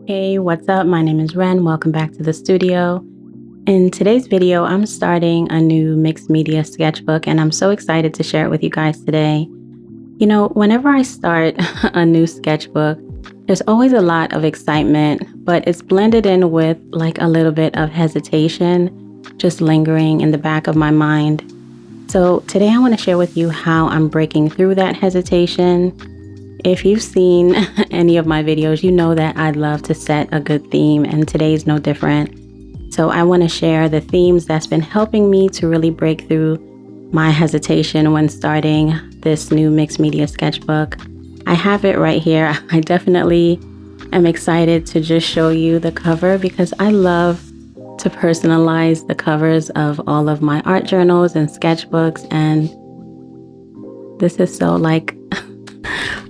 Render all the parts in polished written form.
Hey, what's up? My name is Ren. Welcome back to the studio. In today's video, I'm starting a new mixed media sketchbook, and I'm so excited to share it with you guys today. You know, whenever I start a new sketchbook, there's always a lot of excitement, but it's blended in with like a little bit of hesitation, just lingering in the back of my mind. So today I want to share with you how I'm breaking through that hesitation. If you've seen any of my videos, you know that I love to set a good theme, and today's no different. So I want to share the themes that's been helping me to really break through my hesitation when starting this new mixed media sketchbook. I have it right here. I definitely am excited to just show you the cover because I love to personalize the covers of all of my art journals and sketchbooks, and this is so like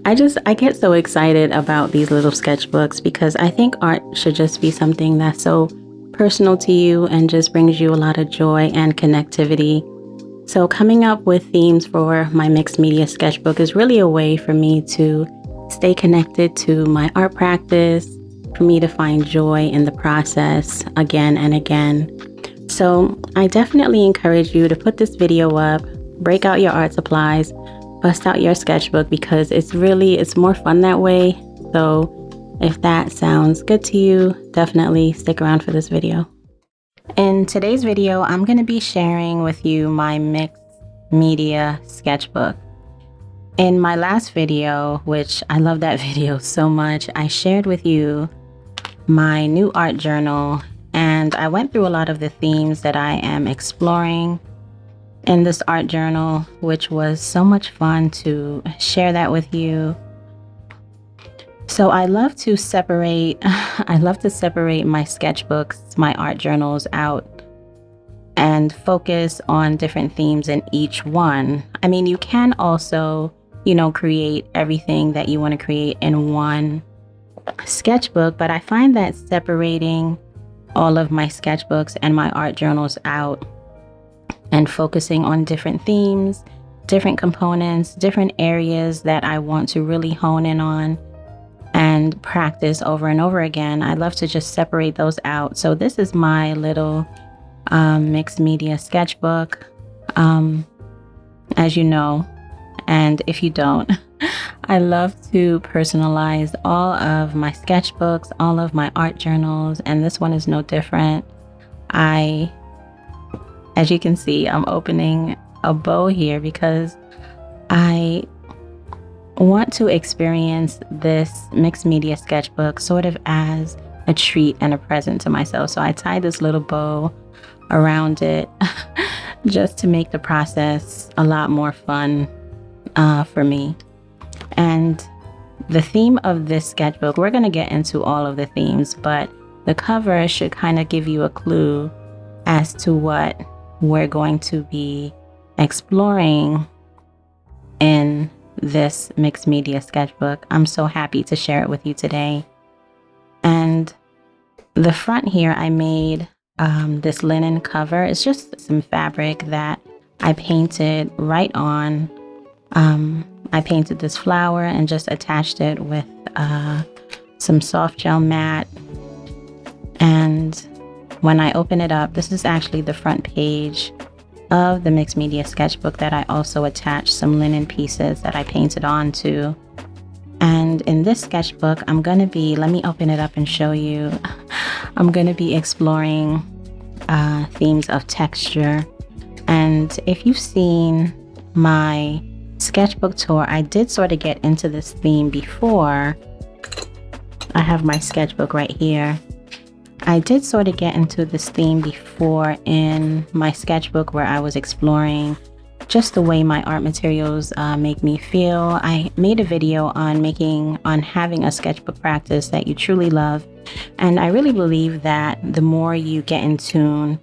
I get so excited about these little sketchbooks because I think art should just be something that's so personal to you and just brings you a lot of joy and connectivity. So coming up with themes for my mixed media sketchbook is really a way for me to stay connected to my art practice, for me to find joy in the process again and again. So I definitely encourage you to put this video up, break out your art supplies, bust out your sketchbook because it's more fun that way. So if that sounds good to you, definitely stick around for this video. In today's video, I'm going to be sharing with you my mixed media sketchbook. In my last video, which I love that video so much, I shared with you my new art journal, and I went through a lot of the themes that I am exploring in this art journal, which was so much fun to share that with you. So I love to separate my sketchbooks, my art journals out and focus on different themes in each one. I mean, you can also, create everything that you want to create in one sketchbook, but I find that separating all of my sketchbooks and my art journals out and focusing on different themes, different components, different areas that I want to really hone in on and practice over and over again. I love to just separate those out. So this is my little mixed media sketchbook, as you know, and if you don't, I love to personalize all of my sketchbooks, all of my art journals, and this one is no different. As you can see, I'm opening a bow here because I want to experience this mixed media sketchbook sort of as a treat and a present to myself. So I tied this little bow around it just to make the process a lot more fun for me. And the theme of this sketchbook, we're going to get into all of the themes, but the cover should kind of give you a clue as to what we're going to be exploring in this mixed media sketchbook. I'm so happy to share it with you today. And the front here, I made this linen cover. It's just some fabric that I painted right on. I painted this flower and just attached it with some soft gel matte. And when I open it up, this is actually the front page of the mixed media sketchbook that I also attached some linen pieces that I painted onto. And in this sketchbook, let me open it up and show you. I'm going to be exploring themes of texture. And if you've seen my sketchbook tour, I did sort of get into this theme before. I have my sketchbook right here. I did sort of get into this theme before in my sketchbook where I was exploring just the way my art materials make me feel. I made a video on having a sketchbook practice that you truly love. And I really believe that the more you get in tune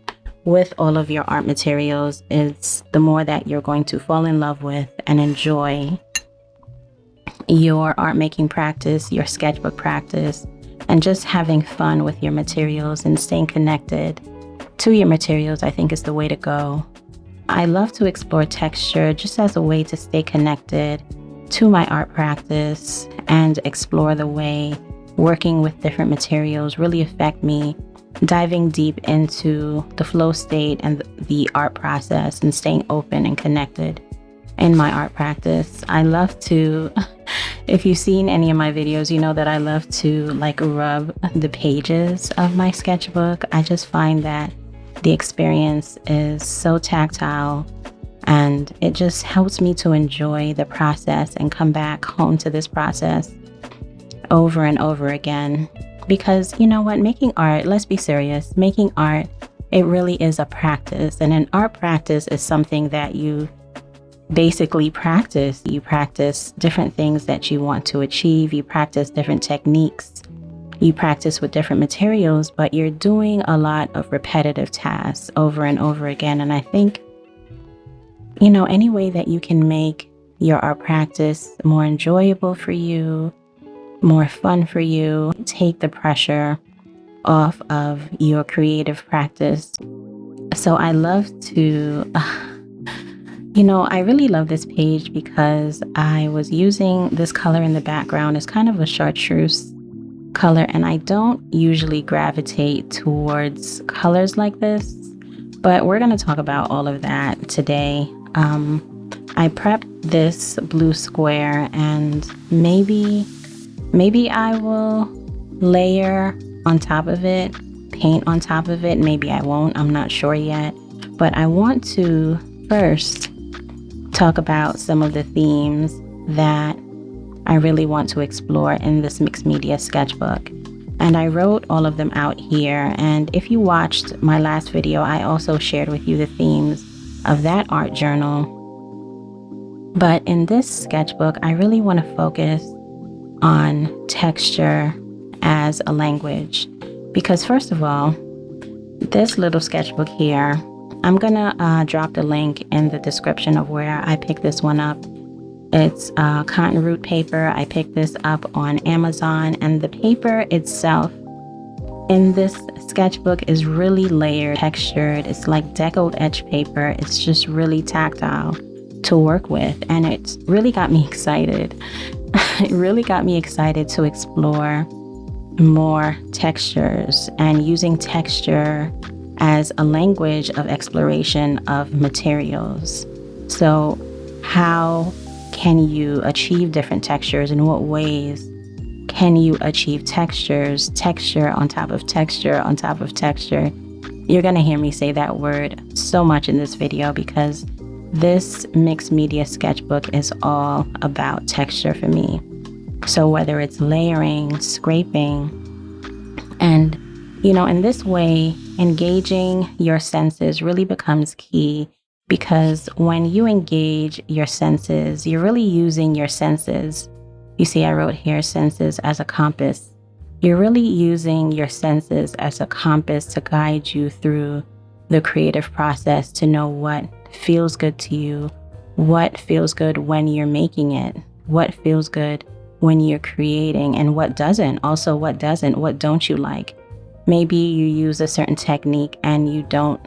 with all of your art materials, it's the more that you're going to fall in love with and enjoy your art making practice, your sketchbook practice, and just having fun with your materials and staying connected to your materials, I think, is the way to go. I love to explore texture just as a way to stay connected to my art practice and explore the way working with different materials really affect me, diving deep into the flow state and the art process and staying open and connected in my art practice. I love to, if you've seen any of my videos, you know that I love to like rub the pages of my sketchbook. I just find that the experience is so tactile, and it just helps me to enjoy the process and come back home to this process over and over again. Because you know what, making art, let's be serious, making art, it really is a practice. And an art practice is something that you basically practice. You practice different things that you want to achieve. You practice different techniques. You practice with different materials, but you're doing a lot of repetitive tasks over and over again. And I think, you know, any way that you can make your art practice more enjoyable for you, more fun for you, take the pressure off of your creative practice. So I love to, you know, I really love this page because I was using this color in the background. It's kind of a chartreuse color, and I don't usually gravitate towards colors like this, but we're going to talk about all of that today. I prepped this blue square, and maybe I will layer on top of it, paint on top of it. Maybe I won't, I'm not sure yet, but I want to first talk about some of the themes that I really want to explore in this mixed media sketchbook. And I wrote all of them out here. And if you watched my last video, I also shared with you the themes of that art journal. But in this sketchbook, I really want to focus on texture as a language. Because first of all, this little sketchbook here, I'm gonna drop the link in the description of where I picked this one up. It's cotton root paper. I picked this up on Amazon, and the paper itself in this sketchbook is really layered, textured. It's like deckled edge paper. It's just really tactile to work with, and it really got me excited. It really got me excited to explore more textures and using texture as a language of exploration of materials. So how can you achieve different textures? In what ways can you achieve textures, texture on top of texture on top of texture? You're gonna hear me say that word so much in this video because this mixed media sketchbook is all about texture for me. So whether it's layering, scraping, and you know, in this way, engaging your senses really becomes key, because when you engage your senses, you're really using your senses. You see, I wrote here senses as a compass. You're really using your senses as a compass to guide you through the creative process, to know what feels good to you, what feels good when you're making it, what feels good when you're creating, and what doesn't. Also, what doesn't, what don't you like? Maybe you use a certain technique and you don't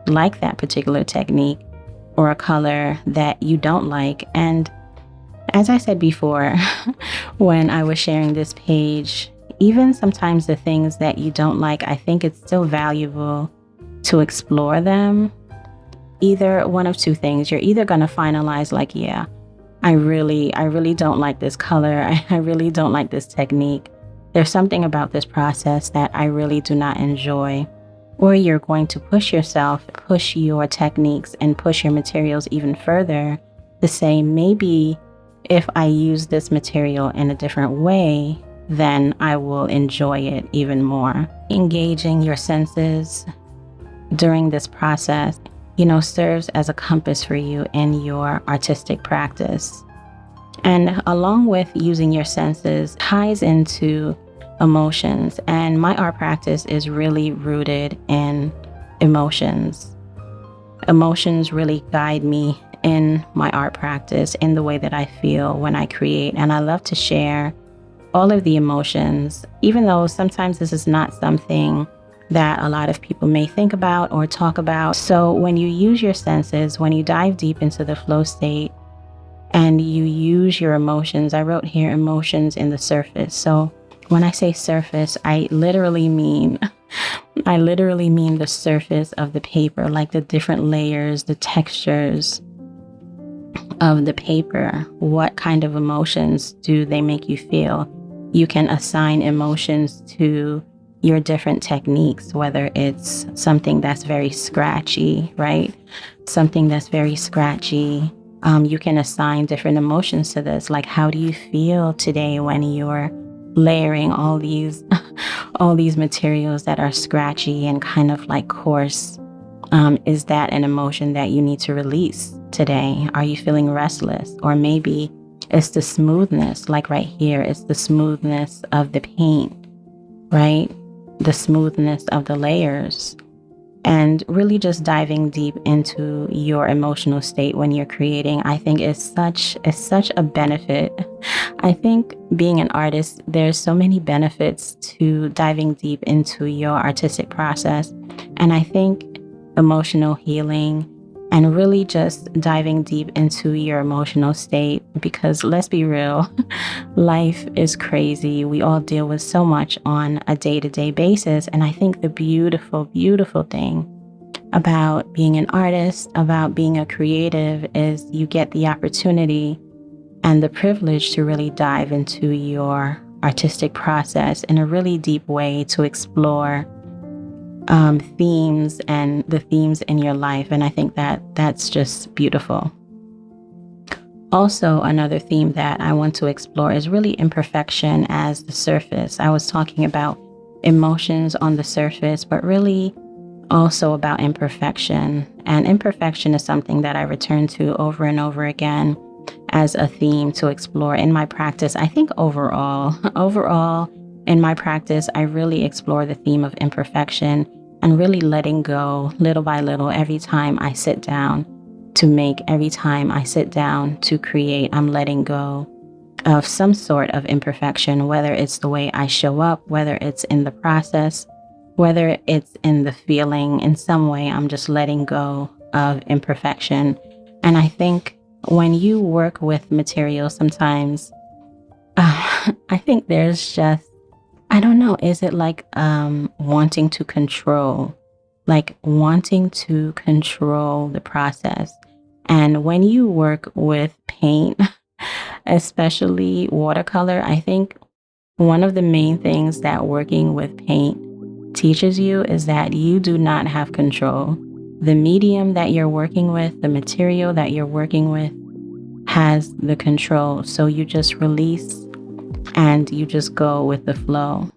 like that particular technique, or a color that you don't like. And as I said before, when I was sharing this page, even sometimes the things that you don't like, I think it's still valuable to explore them. Either one of two things. You're either going to finalize like, yeah, I really don't like this color. I really don't like this technique. There's something about this process that I really do not enjoy. Or you're going to push yourself, push your techniques, and push your materials even further to say, maybe if I use this material in a different way, then I will enjoy it even more. Engaging your senses during this process, you know, serves as a compass for you in your artistic practice. And along with using your senses ties into emotions. And my art practice is really rooted in emotions. Emotions really guide me in my art practice, in the way that I feel when I create. And I love to share all of the emotions, even though sometimes this is not something that a lot of people may think about or talk about. So when you use your senses, when you dive deep into the flow state and you use your emotions, I wrote here emotions in the surface. So when I say surface, I literally mean I literally mean the surface of the paper, like the different layers, the textures of the paper. What kind of emotions do they make you feel? You can assign emotions to your different techniques, whether it's something that's very scratchy, right? Something that's very scratchy. You can assign different emotions to this. Like, how do you feel today when you're layering all these all these materials that are scratchy and kind of like coarse? Is that an emotion that you need to release today? Are you feeling restless? Or maybe it's the smoothness, like right here, it's the smoothness of the paint, right? The smoothness of the layers. And really just diving deep into your emotional state when you're creating, I think is such a benefit. I think being an artist, there's so many benefits to diving deep into your artistic process. And I think emotional healing and really just diving deep into your emotional state, because let's be real, life is crazy. We all deal with so much on a day-to-day basis. And I think the beautiful, beautiful thing about being an artist, about being a creative, is you get the opportunity and the privilege to really dive into your artistic process in a really deep way to explore themes and the themes in your life. And I think that that's just beautiful. Also, another theme that I want to explore is really imperfection as the surface. I was talking about emotions on the surface, but really also about imperfection. And imperfection is something that I return to over and over again as a theme to explore in my practice. I think overall in my practice, I really explore the theme of imperfection and really letting go little by little every time I sit down to make, every time I sit down to create. I'm letting go of some sort of imperfection, whether it's the way I show up, whether it's in the process, whether it's in the feeling. In some way, I'm just letting go of imperfection. And I think when you work with materials, sometimes I think there's just, I don't know, is it like wanting to control, the process? And when you work with paint, especially watercolor, I think one of the main things that working with paint teaches you is that you do not have control. The medium that you're working with, the material that you're working with, has the control. So you just release and you just go with the flow.